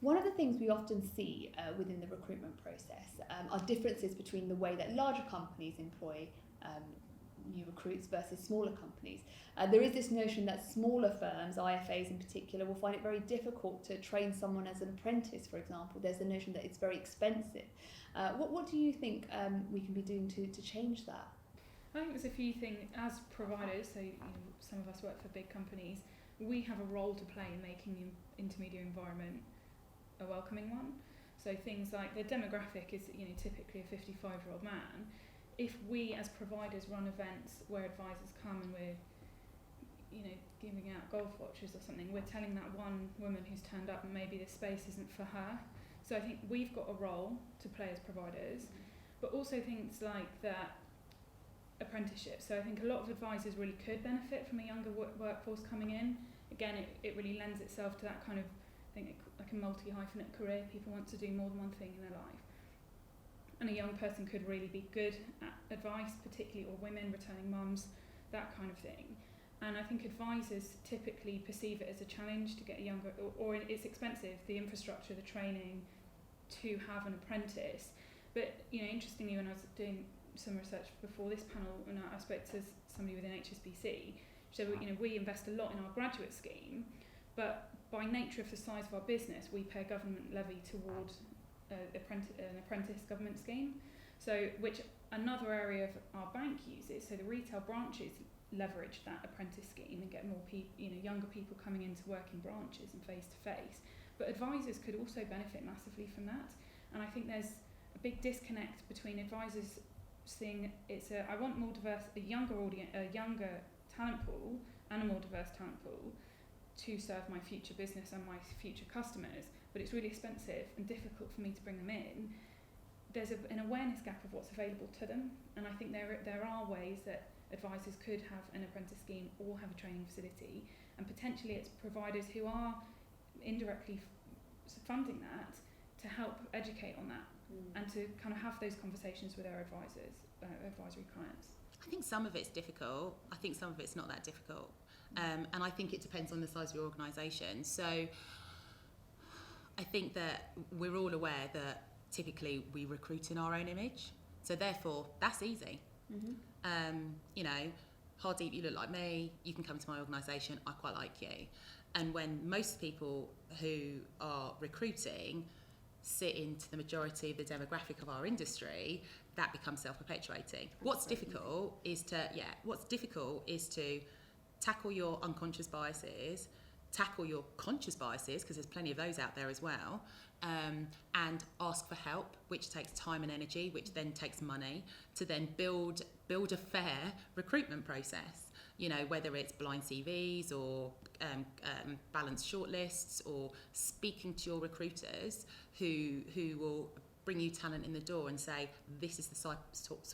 One of the things we often see within the recruitment process are differences between the way that larger companies employ new recruits versus smaller companies. There is this notion that smaller firms, IFAs in particular, will find it very difficult to train someone as an apprentice, for example. There's the notion that it's very expensive. What do you think we can be doing to change that? I think there's a few things as providers, so some of us work for big companies, we have a role to play in making the intermediary environment a welcoming one. So things like the demographic is typically a 55-year-old man. If we as providers run events where advisors come and we're giving out golf watches or something, we're telling that one woman who's turned up and maybe this space isn't for her. So I think we've got a role to play as providers, but also things like that apprenticeship. So I think a lot of advisors really could benefit from a younger workforce coming in. Again, it really lends itself to that kind of, I think, like a multi-hyphenate career. People want to do more than one thing in their life. And a young person could really be good at advice, particularly, or women, returning mums, that kind of thing. And I think advisors typically perceive it as a challenge to get a younger, or it's expensive, the infrastructure, the training to have an apprentice. But, interestingly, when I was doing some research before this panel, and I spoke to somebody within HSBC, so we invest a lot in our graduate scheme, but by nature of the size of our business, we pay a government levy towards an apprentice government scheme. So, which another area of our bank uses. So the retail branches leverage that apprentice scheme and get more younger people coming into working branches and face to face. But advisors could also benefit massively from that. And I think there's a big disconnect between advisors seeing I want more diverse, a younger audience, a younger talent pool, and a more diverse talent pool to serve my future business and my future customers, but it's really expensive and difficult for me to bring them in. There's an awareness gap of what's available to them, and I think there are ways that advisors could have an apprentice scheme or have a training facility, and potentially it's providers who are indirectly funding that to help educate on that and to kind of have those conversations with our advisory clients. I think some of it's difficult. I think some of it's not that difficult. And I think it depends on the size of your organisation. So I think that we're all aware that typically we recruit in our own image. So therefore, that's easy. Hardeep, you look like me, you can come to my organisation, I quite like you. And when most people who are recruiting sit into the majority of the demographic of our industry, that becomes self-perpetuating. What's difficult is to tackle your unconscious biases, tackle your conscious biases, because there's plenty of those out there as well, and ask for help, which takes time and energy, which then takes money, to then build a fair recruitment process. Whether it's blind CVs or balanced shortlists, or speaking to your recruiters who will bring you talent in the door and say, this is the sort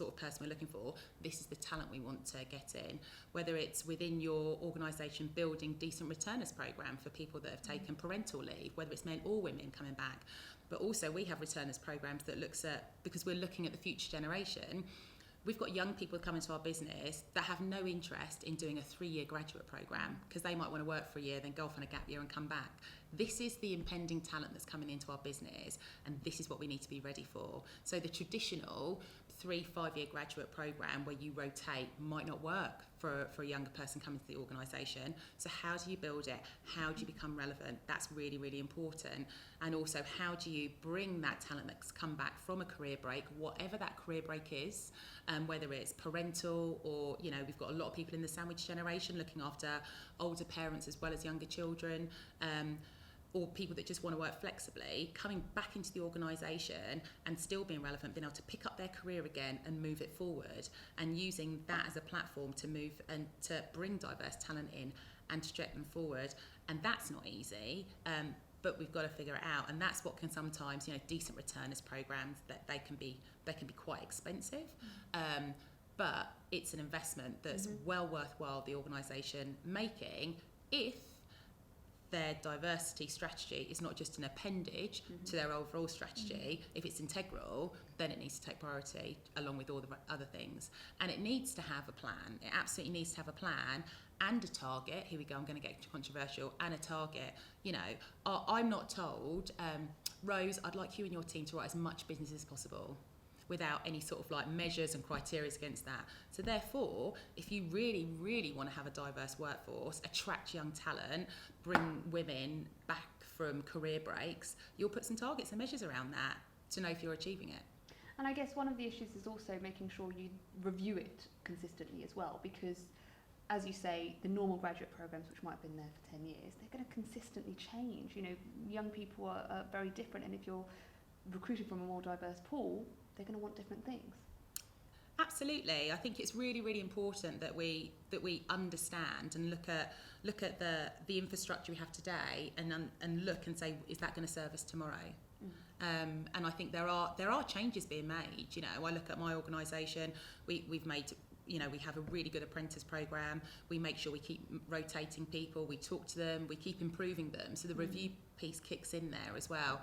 of person we're looking for, this is the talent we want to get in. Whether it's within your organisation building decent returners program for people that have taken parental leave, whether it's men or women coming back. But also we have returners programs that looks at, because we're looking at the future generation, we've got young people come into our business that have no interest in doing a 3-year graduate program because they might want to work for a year, then go off on a gap year and come back. This is the impending talent that's coming into our business, and this is what we need to be ready for. So the traditional 3-5-year graduate program where you rotate might not work for a younger person coming to the organisation. So how do you build it? How do you become relevant? That's really, really important. And also, how do you bring that talent that's come back from a career break, whatever that career break is, whether it's parental or, we've got a lot of people in the sandwich generation looking after older parents as well as younger children, or people that just want to work flexibly, coming back into the organisation and still being relevant, being able to pick up their career again and move it forward, and using that as a platform to move and to bring diverse talent in and to stretch them forward. And that's not easy, but we've got to figure it out. And that's what can sometimes, decent returners programs, that they can be quite expensive, but it's an investment that's well worthwhile the organisation making if their diversity strategy is not just an appendage to their overall strategy. If it's integral, then it needs to take priority along with all the other things. And it needs to have a plan. It absolutely needs to have a plan and a target. Here we go, I'm going to get controversial. And a target. You know, I'm not told, Rose, I'd like you and your team to write as much business as possible, without any sort of like measures and criteria against that. So therefore, if you really, really want to have a diverse workforce, attract young talent, bring women back from career breaks, you'll put some targets and measures around that to know if you're achieving it. And I guess one of the issues is also making sure you review it consistently as well, because as you say, the normal graduate programs, which might have been there for 10 years, they're going to consistently change. You know, young people are very different, and if you're recruiting from a more diverse pool, they're going to want different things. Absolutely, I think it's really, really important that we understand and look at the infrastructure we have today and look and say, is that going to serve us tomorrow? And I think there are changes being made. You know, I look at my organisation. We've made. You know, we have a really good apprentice program. We make sure we keep rotating people. We talk to them. We keep improving them. So the review piece kicks in there as well.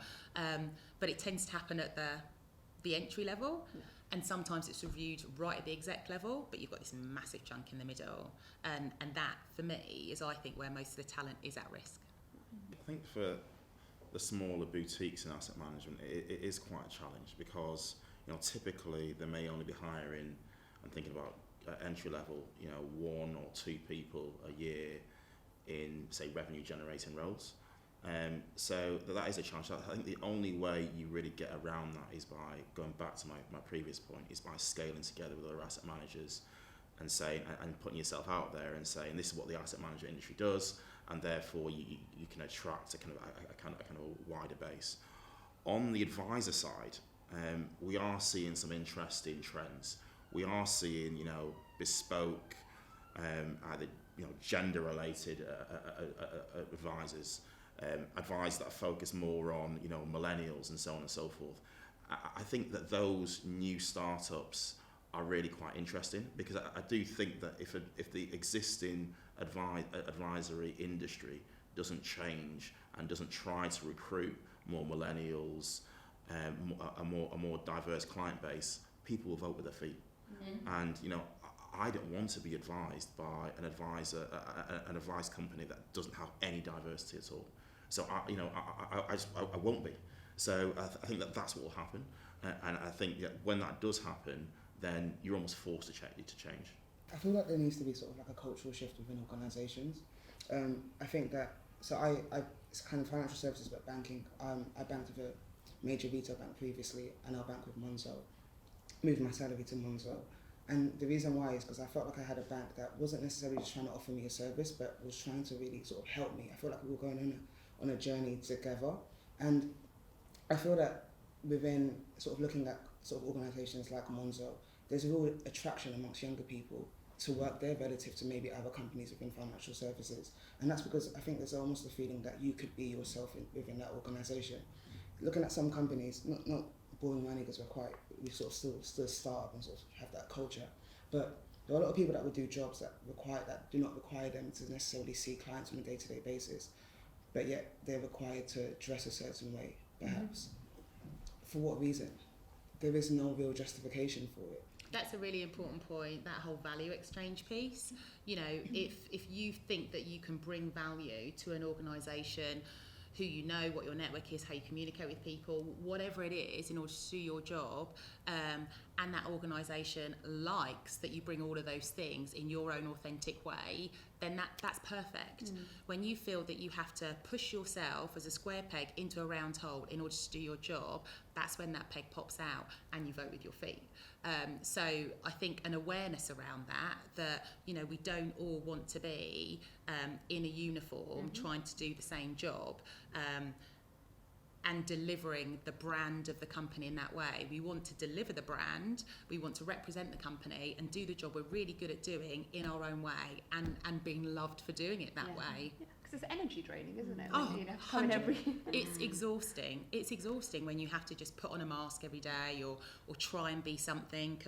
But it tends to happen at the entry level, and sometimes it's reviewed right at the exec level, but you've got this massive chunk in the middle, and that for me is, I think, where most of the talent is at risk. I think for the smaller boutiques in asset management, it is quite a challenge, because, you know, typically they may only be hiring, I'm thinking about entry level, you know, 1 or 2 people a year in, say, revenue generating roles. So that is a challenge. I think the only way you really get around that is by going back to my previous point, is by scaling together with other asset managers and saying, and putting yourself out there and saying, this is what the asset management industry does, and therefore you can attract a kind of a wider base. On the advisor side, we are seeing some interesting trends. We are seeing, you know, bespoke, either, you know, gender-related advisors. Advice that focus more on, you know, millennials and so on and so forth. I think that those new startups are really quite interesting, because I do think that if the existing advisory industry doesn't change and doesn't try to recruit more millennials, a more diverse client base, people will vote with their feet. And, you know, I don't want to be advised by an advice company that doesn't have any diversity at all. So I won't be. So I think that's what will happen, and I think that when that does happen, then you're almost forced to change. I feel like there needs to be sort of like a cultural shift within organisations. I think that, so I it's kind of financial services but banking. I banked with a major retail bank previously, and I bank with Monzo. Moved my salary to Monzo. And the reason why is because I felt like I had a bank that wasn't necessarily just trying to offer me a service, but was trying to really sort of help me. I feel like we were going on a journey together. And I feel that within sort of looking at sort of organisations like Monzo, there's a real attraction amongst younger people to work there relative to maybe other companies within financial services. And that's because I think there's almost a feeling that you could be yourself within that organisation. Looking at some companies, not boring money, because we sort of still start up and sort of have that culture. But there are a lot of people that would do jobs that do not require them to necessarily see clients on a day-to-day basis, but yet they're required to dress a certain way, perhaps. For what reason? There is no real justification for it. That's a really important point, that whole value exchange piece. You know, if you think that you can bring value to an organisation, who you know, what your network is, how you communicate with people, whatever it is, in order to do your job, and that organisation likes that you bring all of those things in your own authentic way, then that's perfect. When you feel that you have to push yourself as a square peg into a round hole in order to do your job, that's when that peg pops out and you vote with your feet. So I think an awareness around that, you know, we don't all want to be in a uniform trying to do the same job, and delivering the brand of the company in that way. We want to deliver the brand, we want to represent the company and do the job we're really good at doing in our own way, and being loved for doing it that way. Because it's energy draining, isn't it? Oh, When, you know, come in 100. every It's exhausting. It's exhausting when you have to just put on a mask every day, or try and be something,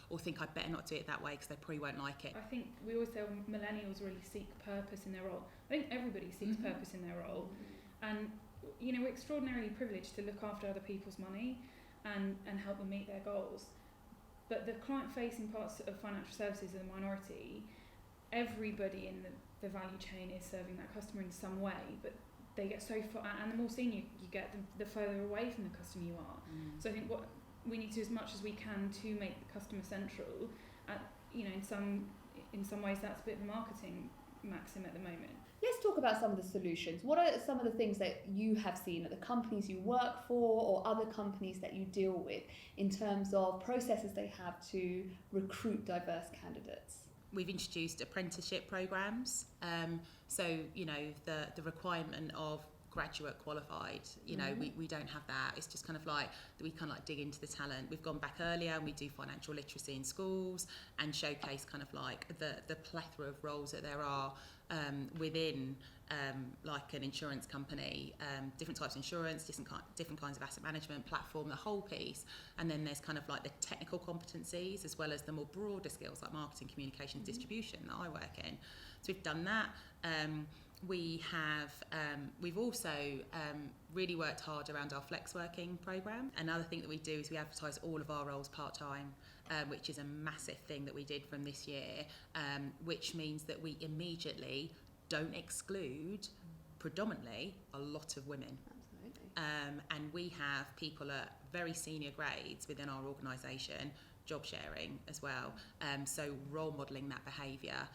or think I'd better not do it that way because they probably won't like it. I think we always say millennials really seek purpose in their role. I think everybody seeks purpose in their role, and you know, we're extraordinarily privileged to look after other people's money and help them meet their goals. But the client-facing parts of financial services are the minority. Everybody in the value chain is serving that customer in some way, but they get so far, and the more senior you get, the further away from the customer you are. So I think what we need to do as much as we can to make the customer central. You know, in some ways that's a bit of a marketing maxim at the moment. Let's talk about some of the solutions. What are some of the things that you have seen at the companies you work for or other companies that you deal with in terms of processes they have to recruit diverse candidates? We've introduced apprenticeship programs. So, you know, the requirement of graduate qualified, you know, we don't have that. It's just kind of like, we kind of like dig into the talent. We've gone back earlier and we do financial literacy in schools and showcase kind of like the plethora of roles that there are within like an insurance company, different types of insurance, different kinds of asset management, platform, the whole piece. And then there's kind of like the technical competencies as well as the more broader skills like marketing, communications, distribution that I work in. So we've done that. We've also really worked hard around our flex working program. Another thing that we do is we advertise all of our roles part-time, which is a massive thing that we did from this year, which means that we immediately don't exclude predominantly a lot of women. Absolutely. And we have people at very senior grades within our organisation job sharing as well, so role modelling that behaviour,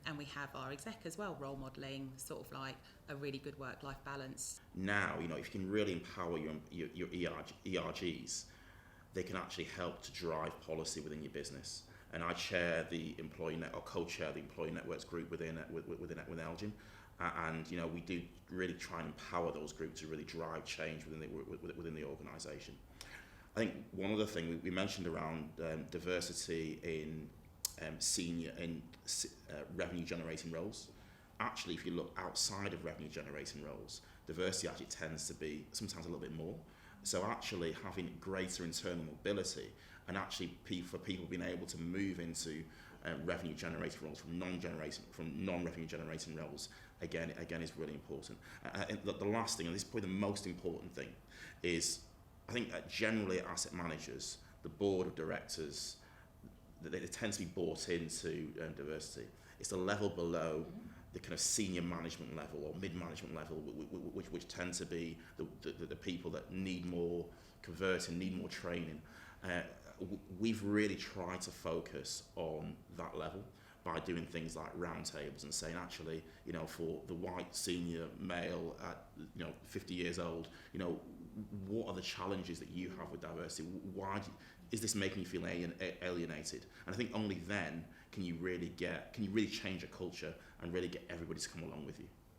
and we have our exec as well role modelling sort of like a really good work-life balance. Now, you know, if you can really empower your ERGs, they can actually help to drive policy within your business. And I chair the co-chair the employee networks group within Elgin, and you know, we do really try and empower those groups to really drive change within the organisation. I think one other thing we mentioned around diversity in senior and revenue generating roles. Actually, if you look outside of revenue generating roles, diversity actually tends to be sometimes a little bit more. So actually having greater internal mobility and actually for people being able to move into revenue generating roles from non-revenue generating roles again is really important. And the last thing, and this is probably the most important thing, is I think that generally asset managers, the board of directors, they tend to be bought into diversity. It's the level below the kind of senior management level or mid-management level, which tend to be the people that need more converting, need more training. We've really tried to focus on that level by doing things like roundtables and saying, actually, you know, for the white senior male at 50 years old, you know, what are the challenges that you have with diversity? Is this making you feel alienated? And I think only then can you really change a culture and really get everybody to come along with you.